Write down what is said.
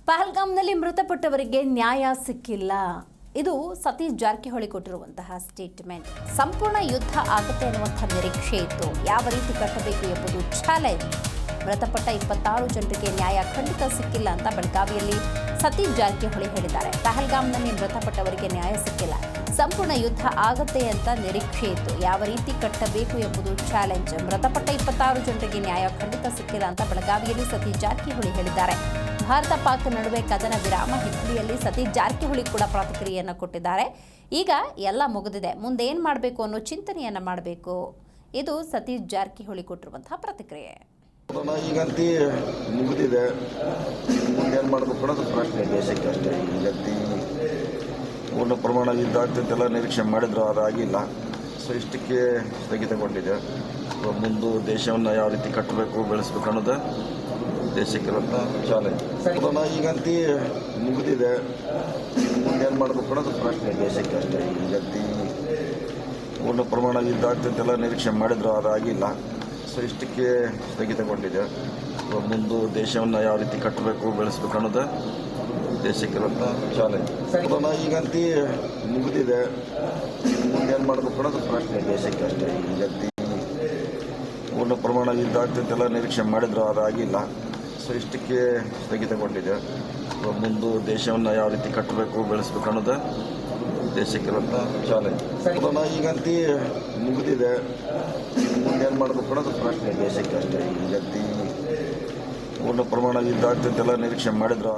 ಪಹಲ್ಗಾಮ್ನಲ್ಲಿ ಮೃತಪಟ್ಟವರಿಗೆ ನ್ಯಾಯ ಸಿಕ್ಕಿಲ್ಲ. ಇದು ಸತೀಶ್ ಜಾರಕಿಹೊಳಿ ಕೊಟ್ಟಿರುವಂತಹ ಸ್ಟೇಟ್ಮೆಂಟ್. ಸಂಪೂರ್ಣ ಯುದ್ಧ ಆಗುತ್ತೆ ಅನ್ನುವಂಥ ನಿರೀಕ್ಷೆ ಇತ್ತು. ಯಾವ ರೀತಿ ಕಟ್ಟಬೇಕು ಎಂಬುದು ಚಾಲೆಂಜ್. ಮೃತಪಟ್ಟ 26 ಜನರಿಗೆ ನ್ಯಾಯ ಖಂಡಿತ ಸಿಕ್ಕಿಲ್ಲ ಅಂತ ಬೆಳಗಾವಿಯಲ್ಲಿ ಸತೀಶ್ ಜಾರಕಿಹೊಳಿ ಹೇಳಿದ್ದಾರೆ. ಪಹಲ್ಗಾಮ್ನಲ್ಲಿ ಮೃತಪಟ್ಟವರಿಗೆ ನ್ಯಾಯ ಸಿಕ್ಕಿಲ್ಲ. ಸಂಪೂರ್ಣ ಯುದ್ಧ ಆಗುತ್ತೆ ಅಂತ ನಿರೀಕ್ಷೆ ಇತ್ತು. ಯಾವ ರೀತಿ ಕಟ್ಟಬೇಕು ಎಂಬುದು ಚಾಲೆಂಜ್. ಮೃತಪಟ್ಟ 26 ಜನರಿಗೆ ನ್ಯಾಯ ಖಂಡಿತ ಸಿಕ್ಕಿಲ್ಲ ಅಂತ ಬೆಳಗಾವಿಯಲ್ಲಿ ಸತೀಶ್ ಜಾರಕಿಹೊಳಿ ಹೇಳಿದ್ದಾರೆ. ಭಾರತ ಪಾಕ್ ನಡುವೆ ಕದನ ವಿರಾಮ ಹಿನ್ನೆಲೆಯಲ್ಲಿ ಸತೀಶ್ ಜಾರಕಿಹೊಳಿ ಕೂಡ ಪ್ರತಿಕ್ರಿಯೆಯನ್ನು ಕೊಟ್ಟಿದ್ದಾರೆ. ಈಗ ಎಲ್ಲ ಮುಗಿದಿದೆ, ಮುಂದೇನು ಮಾಡಬೇಕು ಅನ್ನೋ ಚಿಂತನೆಯನ್ನು ಮಾಡಬೇಕು. ಇದು ಸತೀಶ್ ಜಾರಕಿಹೊಳಿ ಕೊಟ್ಟಿರುವಂತಹ ಪ್ರತಿಕ್ರಿಯೆ. ಈಗಂತೂ ಮುಗಿದಿದೆ, ಮುಂದೇನು ಮಾಡಬೇಕು ಅನ್ನೋದು ಪ್ರಶ್ನೆ ದೇಶಕ್ಕೆ ಅಷ್ಟೇ. ಈಗಂತೂ ಪೂರ್ಣ ಪ್ರಮಾಣ ಯುದ್ಧ ಆಗ್ತಂತೆಲ್ಲ ನಿರೀಕ್ಷೆ ಮಾಡಿದ್ರು, ಅದಾಗಿಲ್ಲ. ಸೊ ಇಷ್ಟಕ್ಕೆ ಸ್ಥಗಿತಗೊಂಡಿದೆ. ಮುಂದೆ ದೇಶವನ್ನು ಯಾವ ರೀತಿ ಕಟ್ಟಬೇಕು, ಬೆಳೆಸಬೇಕು ಅನ್ನೋದು ದೇಶಕ್ಕಿರುವಂಥ ಚಾಲೆಂಜ್. ಈಗಂತೂ ಮುಗಿದಿದೆ, ಮುಂದೇನು ಮಾಡಬೇಕು ಅನ್ನೋದು ಪ್ರಶ್ನೆ ದೇಶಕ್ಕೆ ಅಷ್ಟೇ. ಈಗಂತೂ ಪೂರ್ಣ ಪ್ರಮಾಣ ಯುದ್ಧ ಆಗ್ತಂತೆಲ್ಲ ನಿರೀಕ್ಷೆ ಮಾಡಿದ್ರು, ಅದಾಗಿಲ್ಲ. ಸೊ ಇಷ್ಟಕ್ಕೆ ಸ್ಥಗಿತಗೊಂಡಿದೆ. ಮುಂದೆ ದೇಶವನ್ನು ಯಾವ ರೀತಿ ಕಟ್ಟಬೇಕು, ಬೆಳೆಸಬೇಕು ಅನ್ನೋದು ದೇಶಕ್ಕಿರುವಂಥ ಚಾಲೆಂಜ್. ಈಗಂತೂ ಮುಗಿದಿದೆ, ಮುಂದೇನು ಮಾಡಬೇಕು ಅನ್ನೋದು ಪ್ರಶ್ನೆ ದೇಶಕ್ಕೆ ಅಷ್ಟೇ. ಈಗಂತೂ ಪೂರ್ಣ ಪ್ರಮಾಣ ಯುದ್ಧ ಆಗ್ತಂತೆಲ್ಲ ನಿರೀಕ್ಷೆ ಮಾಡಿದ್ರು, ಅದಾಗಿಲ್ಲ. ಸೊ ಇಷ್ಟಕ್ಕೆ ಸ್ಥಗಿತಗೊಂಡಿದೆ. ಮುಂದೆ ದೇಶವನ್ನು ಯಾವ ರೀತಿ ಕಟ್ಟಬೇಕು, ಬೆಳೆಸಬೇಕು ಅನ್ನೋದು ದೇಶಕ್ಕಿರುವಂಥ ಚಾಲೆಂಜ್. ಈಗಂತೂ ಮುಗಿದಿದೆ, ಮುಂದೇನು ಮಾಡಬೇಕು ಅನ್ನೋದು ಪ್ರಶ್ನೆ ದೇಶಕ್ಕೆ ಅಷ್ಟೇ. ಈಗಂತೂ ಪೂರ್ಣ ಪ್ರಮಾಣ ಯುದ್ಧ ಆಗ್ತಂತೆಲ್ಲ ನಿರೀಕ್ಷೆ ಮಾಡಿದ್ರು.